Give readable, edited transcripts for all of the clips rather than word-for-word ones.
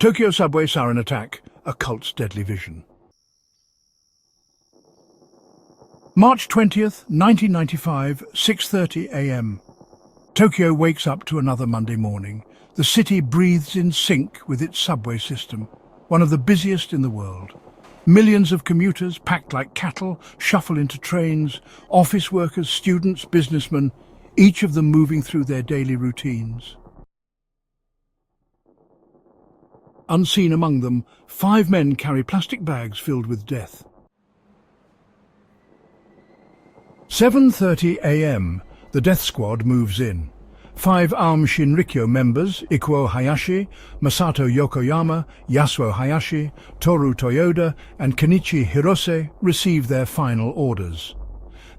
Tokyo subway siren attack, a cult's deadly vision. March 20th, 1995, 6:30 a.m. Tokyo wakes up to another Monday morning. The city breathes in sync with its subway system, one of the busiest in the world. Millions of commuters, packed like cattle, shuffle into trains, office workers, students, businessmen, each of them moving through their daily routines. Unseen among them, 5 men carry plastic bags filled with death. 7:30 a.m. The death squad moves in. 5 armed Shinrikyo members, Ikuo Hayashi, Masato Yokoyama, Yasuo Hayashi, Toru Toyoda and Kenichi Hirose, receive their final orders.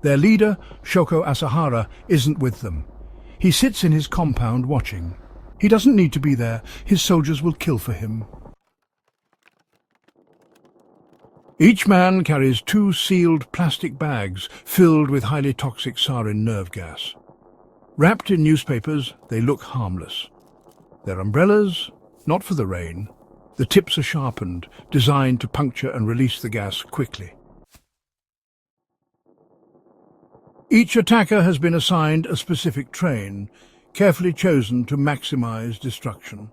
Their leader, Shoko Asahara, isn't with them. He sits in his compound watching. He doesn't need to be there. His soldiers will kill for him. Each man carries 2 sealed plastic bags filled with highly toxic sarin nerve gas. Wrapped in newspapers, they look harmless. They're umbrellas, not for the rain. The tips are sharpened, designed to puncture and release the gas quickly. Each attacker has been assigned a specific train, carefully chosen to maximize destruction.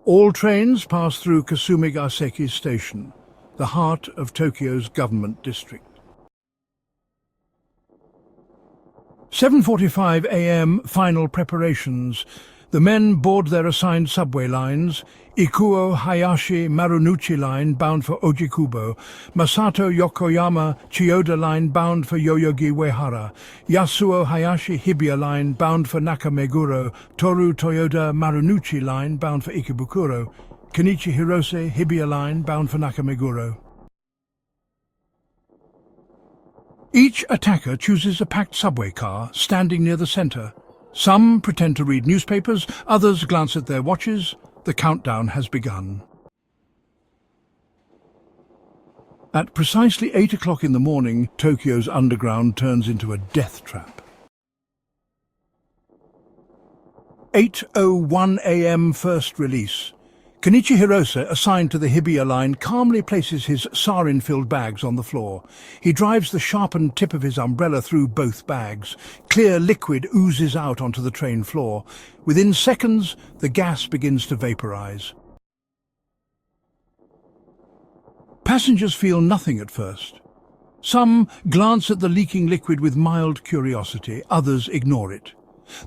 All trains pass through Kasumigaseki Station, the heart of Tokyo's government district. 7:45 a.m. Final preparations. The men board their assigned subway lines: Ikuo Hayashi Marunouchi line bound for Ojikubo, Masato Yokoyama Chiyoda line bound for Yoyogi Uehara, Yasuo Hayashi Hibiya line bound for Nakameguro, Toru Toyoda Marunouchi line bound for Ikebukuro, Kenichi Hirose Hibiya line bound for Nakameguro. Each attacker chooses a packed subway car standing near the center. Some pretend to read newspapers, others glance at their watches. The countdown has begun. At precisely 8 o'clock in the morning, Tokyo's underground turns into a death trap. 8:01 a.m. First release. Kenichi Hirose, assigned to the Hibiya line, calmly places his sarin-filled bags on the floor. He drives the sharpened tip of his umbrella through both bags. Clear liquid oozes out onto the train floor. Within seconds, the gas begins to vaporize. Passengers feel nothing at first. Some glance at the leaking liquid with mild curiosity, others ignore it.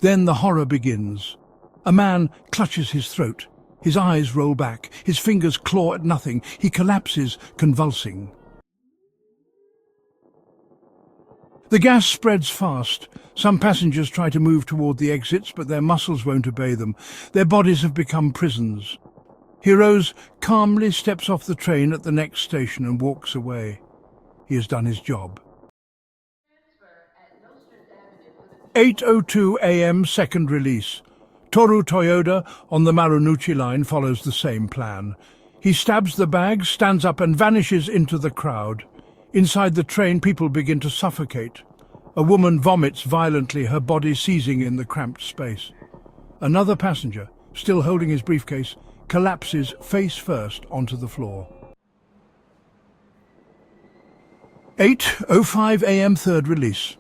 Then the horror begins. A man clutches his throat. His eyes roll back, his fingers claw at nothing. He collapses, convulsing. The gas spreads fast. Some passengers try to move toward the exits, but their muscles won't obey them. Their bodies have become prisons. Hirose calmly steps off the train at the next station and walks away. He has done his job. 8:02 a.m. Second release. Toru Toyoda on the Marunouchi line follows the same plan. He stabs the bag, stands up and vanishes into the crowd. Inside the train, people begin to suffocate. A woman vomits violently, her body seizing in the cramped space. Another passenger, still holding his briefcase, collapses face first onto the floor. 8:05 a.m. Third release.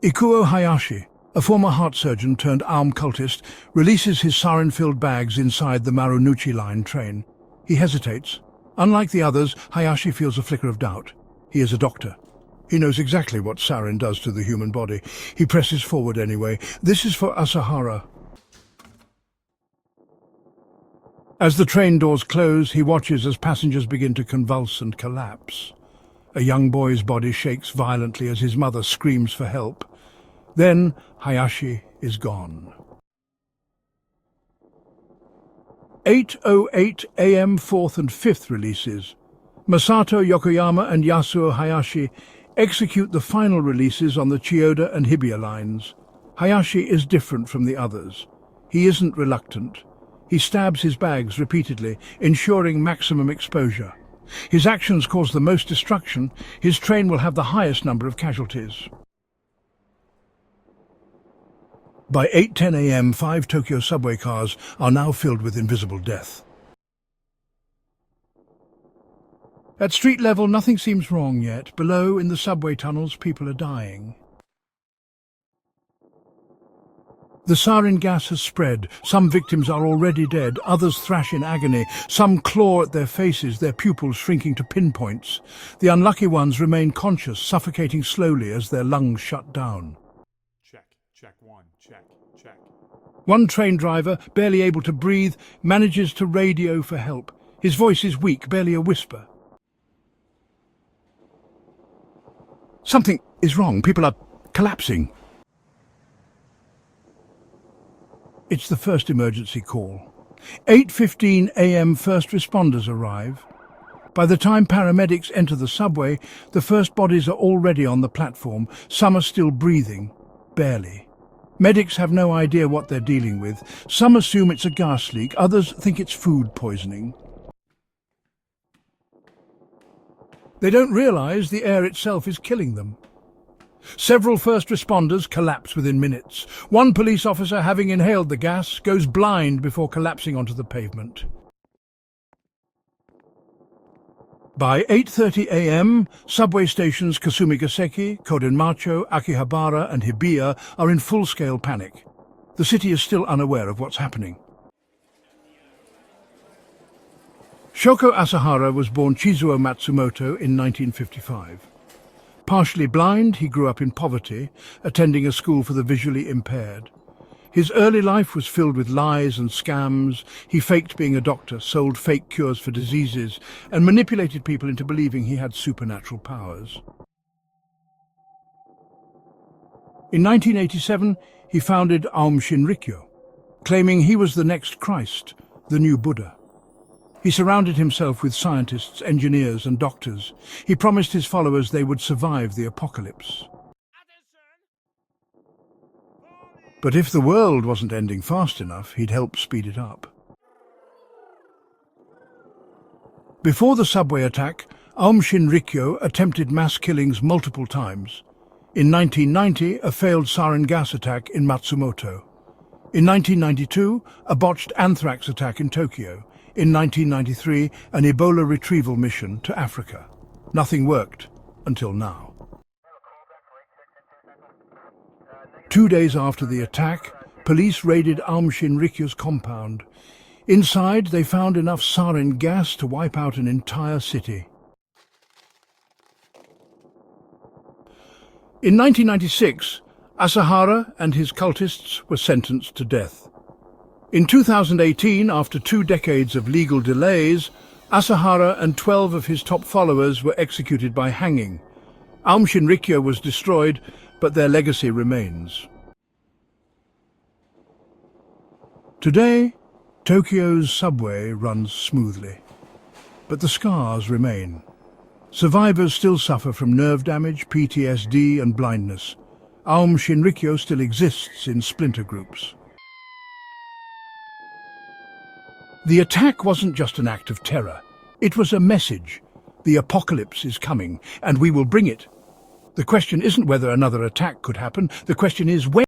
Ikuo Hayashi, a former heart surgeon turned armed cultist, releases his sarin-filled bags inside the Marunouchi line train. He hesitates. Unlike the others, Hayashi feels a flicker of doubt. He is a doctor. He knows exactly what sarin does to the human body. He presses forward anyway. This is for Asahara. As the train doors close, he watches as passengers begin to convulse and collapse. A young boy's body shakes violently as his mother screams for help. Then Hayashi is gone. 8:08 a.m. Fourth and fifth releases. Masato Yokoyama and Yasuo Hayashi execute the final releases on the Chiyoda and Hibiya lines. Hayashi is different from the others. He isn't reluctant. He stabs his bags repeatedly, ensuring maximum exposure. His actions cause the most destruction. His train will have the highest number of casualties. By 8:10 a.m., 5 Tokyo subway cars are now filled with invisible death. At street level, nothing seems wrong yet. Below, in the subway tunnels, people are dying. The sarin gas has spread. Some victims are already dead. Others thrash in agony. Some claw at their faces, their pupils shrinking to pinpoints. The unlucky ones remain conscious, suffocating slowly as their lungs shut down. Check one, check. One train driver, barely able to breathe, manages to radio for help. His voice is weak, barely a whisper. Something is wrong. People are collapsing. It's the first emergency call. 8:15 a.m. first responders arrive. By the time paramedics enter the subway, the first bodies are already on the platform. Some are still breathing, barely. Medics have no idea what they're dealing with. Some assume it's a gas leak, others think it's food poisoning. They don't realize the air itself is killing them. Several first responders collapse within minutes. One police officer, having inhaled the gas, goes blind before collapsing onto the pavement. By 8:30 a.m., subway stations Kasumigaseki, Kodenmacho, Akihabara and Hibiya are in full-scale panic. The city is still unaware of what's happening. Shoko Asahara was born Chizuo Matsumoto in 1955. Partially blind, he grew up in poverty, attending a school for the visually impaired. His early life was filled with lies and scams. He faked being a doctor, sold fake cures for diseases, and manipulated people into believing he had supernatural powers. In 1987, he founded Aum Shinrikyo, claiming he was the next Christ, the new Buddha. He surrounded himself with scientists, engineers and doctors. He promised his followers they would survive the apocalypse. But if the world wasn't ending fast enough, he'd help speed it up. Before the subway attack, Aum Shinrikyo attempted mass killings multiple times. In 1990, a failed sarin gas attack in Matsumoto. In 1992, a botched anthrax attack in Tokyo. In 1993, an Ebola retrieval mission to Africa. Nothing worked until now. 2 days after the attack, police raided Aum Shinrikyo's compound. Inside, they found enough sarin gas to wipe out an entire city. In 1996, Asahara and his cultists were sentenced to death. In 2018, after 2 decades of legal delays, Asahara and 12 of his top followers were executed by hanging. Aum Shinrikyo was destroyed, but their legacy remains. Today, Tokyo's subway runs smoothly, but the scars remain. Survivors still suffer from nerve damage, PTSD and blindness. Aum Shinrikyo still exists in splinter groups. The attack wasn't just an act of terror. It was a message. The apocalypse is coming, and we will bring it. The question isn't whether another attack could happen. The question is when.